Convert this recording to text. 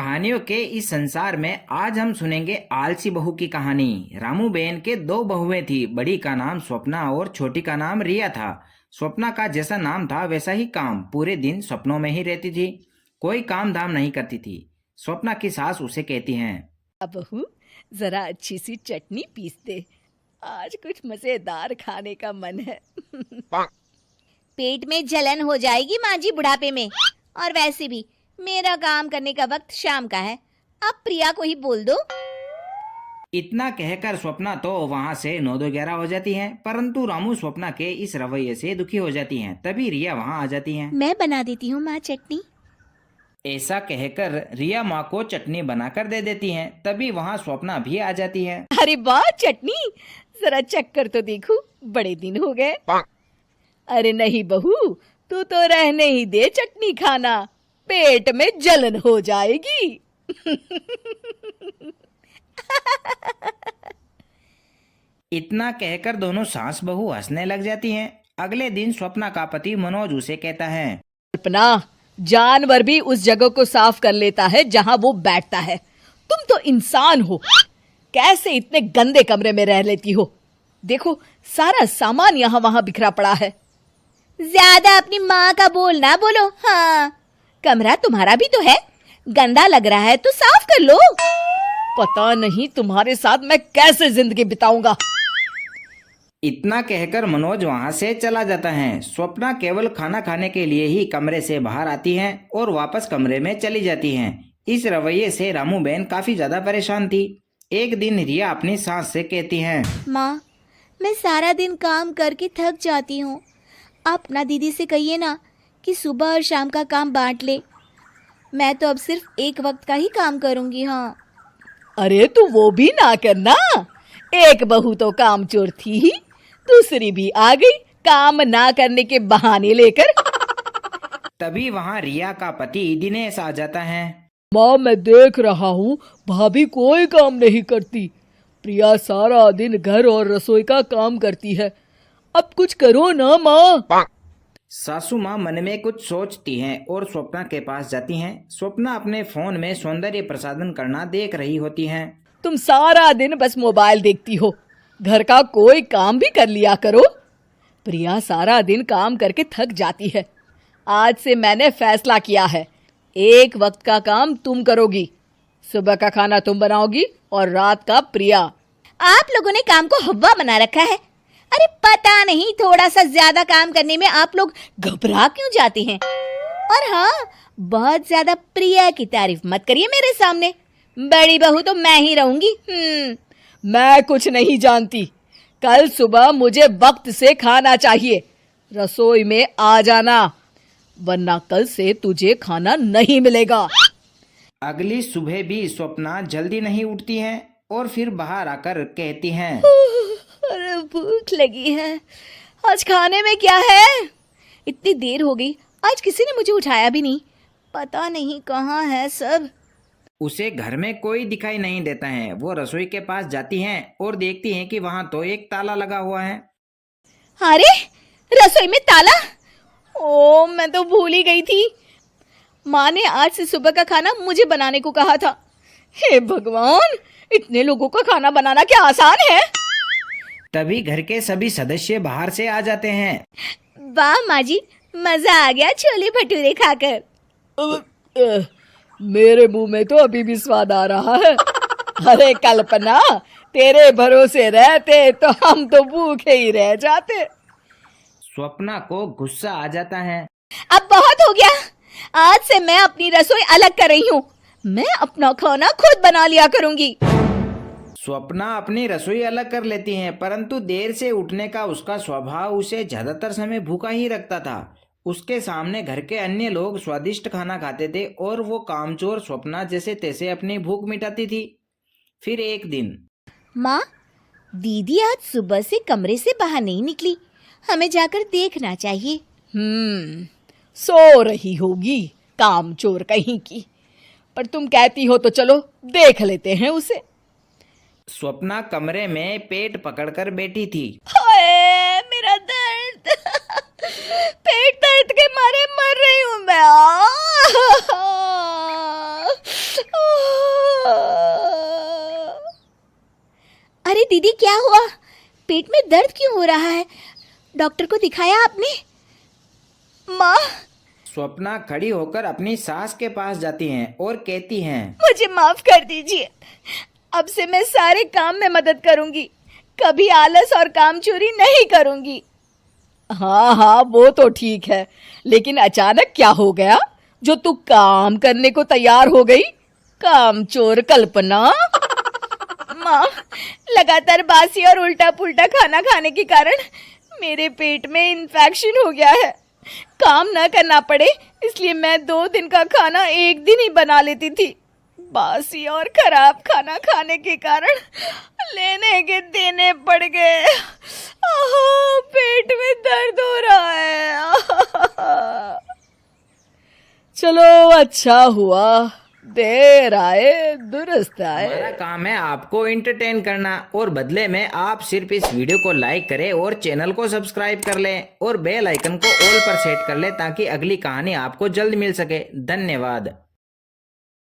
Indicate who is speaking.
Speaker 1: कहानियों के इस संसार में आज हम सुनेंगे आलसी बहू की कहानी। रामू बेन के दो बहुएं थी। बड़ी का नाम स्वप्ना और छोटी का नाम रिया था। स्वप्ना का जैसा नाम था वैसा ही काम, पूरे दिन सपनों में ही रहती थी, कोई काम धाम नहीं करती थी। स्वप्ना की सास उसे कहती हैं,
Speaker 2: अब बहू जरा अच्छी सी चटनी पीस दे, आज कुछ मजेदार खाने का मन है।
Speaker 3: पेट में जलन हो जाएगी माँ जी बुढ़ापे में, और वैसे भी मेरा काम करने का वक्त शाम का है, अब प्रिया को ही बोल दो।
Speaker 1: इतना कहकर स्वप्ना तो वहां से 9-11 हो जाती है, परंतु रामू स्वप्ना के इस रवैये से दुखी हो जाती हैं। तभी रिया वहां आ जाती है।
Speaker 3: मैं बना देती हूँ माँ चटनी।
Speaker 1: ऐसा कहकर रिया माँ को चटनी बनाकर दे देती हैं। तभी वहां स्वप्ना भी आ जाती है।
Speaker 2: अरे वाह चटनी, जरा चक्कर तो देखूं, बड़े दिन हो गए। अरे नहीं बहू, तू तो रहने ही दे चटनी खाना, पेट में जलन हो जाएगी।
Speaker 1: इतना कहकर दोनों सास बहू हंसने लग जाती हैं। अगले दिन स्वप्ना का पति मनोज उसे कहता है,
Speaker 2: कल्पना, जानवर भी उस जगह को साफ कर लेता है जहां वो बैठता है, तुम तो इंसान हो, कैसे इतने गंदे कमरे में रह लेती हो? देखो सारा सामान यहाँ वहां बिखरा पड़ा है।
Speaker 3: ज्यादा अपनी माँ का बोल ना बोलो। हाँ, कमरा तुम्हारा भी तो है, गंदा लग रहा है तो साफ कर लो।
Speaker 2: पता नहीं तुम्हारे साथ मैं कैसे जिंदगी बिताऊंगा।
Speaker 1: इतना कहकर मनोज वहां से चला जाता है। स्वप्ना केवल खाना खाने के लिए ही कमरे से बाहर आती हैं और वापस कमरे में चली जाती हैं। इस रवैये से रामू बहन काफी ज्यादा परेशान थी। एक दिन रिया अपनी सास से कहती हैं,
Speaker 3: माँ, मैं सारा दिन काम करके थक जाती हूँ, आप ना दीदी से कहिए ना कि सुबह और शाम का काम बांट ले। मैं तो अब सिर्फ एक वक्त का ही काम करूँगी। हाँ।
Speaker 2: अरे तू वो भी ना करना, एक बहू तो काम चोर थी ही, दूसरी भी आ गई काम ना करने के बहाने लेकर।
Speaker 1: तभी वहां रिया का पति दिनेश आ जाता है।
Speaker 2: माँ, मैं देख रहा हूँ भाभी कोई काम नहीं करती, प्रिया सारा दिन घर और रसोई का काम करती है, अब कुछ करो ना माँ।
Speaker 1: सासू माँ मन में कुछ सोचती हैं और स्वप्ना के पास जाती हैं। स्वप्ना अपने फोन में सौंदर्य प्रसाधन करना देख रही होती हैं।
Speaker 2: तुम सारा दिन बस मोबाइल देखती हो, घर का कोई काम भी कर लिया करो। प्रिया सारा दिन काम करके थक जाती है, आज से मैंने फैसला किया है, एक वक्त का काम तुम करोगी, सुबह का खाना तुम बनाओगी और रात का प्रिया।
Speaker 3: आप लोगों ने काम को हव्वा बना रखा है। अरे पता नहीं थोड़ा सा ज्यादा काम करने में आप लोग घबरा क्यों जाते हैं। और हाँ, बहुत ज्यादा प्रिया की तारीफ मत करिए मेरे सामने, बड़ी बहू तो मैं ही रहूंगी।
Speaker 2: मैं कुछ नहीं जानती, कल सुबह मुझे वक्त से खाना चाहिए, रसोई में आ जाना, वरना कल से तुझे खाना नहीं मिलेगा।
Speaker 1: अगली सुबह भी स्वप्ना जल्दी नहीं उठती हैं और फिर बाहर आकर कहती हैं,
Speaker 3: अरे भूख लगी है, आज खाने में क्या है? इतनी देर हो गई, आज किसी ने मुझे उठाया भी नहीं, पता नहीं कहाँ है सब।
Speaker 1: उसे घर में कोई दिखाई नहीं देता है। वो रसोई के पास जाती हैं और देखती हैं कि वहां तो एक ताला लगा हुआ है।
Speaker 3: अरे रसोई में ताला? ओ, मैं तो भूल ही गई थी। माँ ने आज से सुबह का खाना मुझे बनाने को कहा था। हे भगवान, इतने लोगों का खाना बनाना क्या आसान है?
Speaker 1: तभी घर के सभी सदस्य बाहर से आ जाते हैं।
Speaker 3: वाह माँ जी, मजा आ गया छोले भटूरे खाकर।
Speaker 2: मेरे मुंह में तो अभी भी स्वाद आ रहा है। अरे कल्पना, तेरे भरोसे रहते तो हम तो भूखे ही रह जाते।
Speaker 1: स्वप्ना को गुस्सा आ जाता है।
Speaker 3: अब बहुत हो गया, आज से मैं अपनी रसोई अलग कर रही हूँ, मैं अपना खाना खुद बना लिया करूँगी।
Speaker 1: स्वप्ना अपनी रसोई अलग कर लेती हैं, परंतु देर से उठने का उसका स्वभाव उसे ज्यादातर समय भूखा ही रखता था। उसके सामने घर के अन्य लोग स्वादिष्ट खाना खाते थे और वो कामचोर स्वप्ना जैसे तैसे अपनी भूख मिटाती थी। फिर एक दिन,
Speaker 3: माँ, दीदी आज सुबह से कमरे से बाहर नहीं निकली, हमें जाकर देखना चाहिए।
Speaker 2: सो रही होगी कामचोर कहीं की, पर तुम कहती हो तो चलो देख लेते हैं उसे।
Speaker 1: स्वप्ना कमरे में पेट पकड़कर बैठी थी।
Speaker 3: हाय मेरा दर्द, पेट दर्द के मारे मर रही हूँ मैं। दीदी क्या हुआ? पेट में दर्द क्यों हो रहा है? डॉक्टर को दिखाया आपने? माँ,
Speaker 1: स्वप्ना खड़ी होकर अपनी सास के पास जाती हैं और कहती हैं,
Speaker 3: मुझे माफ कर दीजिए। अब से मैं सारे काम में मदद करूंगी, कभी आलस और काम चोरी नहीं करूंगी।
Speaker 2: हाँ हाँ, वो तो ठीक है, लेकिन अचानक क्या हो गया जो तू काम करने को तैयार हो गई? काम चोर कल्पना।
Speaker 3: माँ, लगातार बासी और उल्टा पुल्टा खाना खाने के कारण मेरे पेट में इन्फेक्शन हो गया है। काम न करना पड़े इसलिए मैं 2 दिन का खाना एक दिन ही बना लेती थी। बासी और खराब खाना खाने के कारण लेने के देने पड़ गए। पेट में दर्द हो रहा है।
Speaker 2: चलो अच्छा हुआ, देर आए दुरुस्त आए।
Speaker 1: हमारा काम है आपको एंटरटेन करना और बदले में आप सिर्फ इस वीडियो को लाइक करें और चैनल को सब्सक्राइब कर लें और बेल आइकन को ऑल पर सेट कर लें ताकि अगली कहानी आपको जल्द मिल सके। धन्यवाद।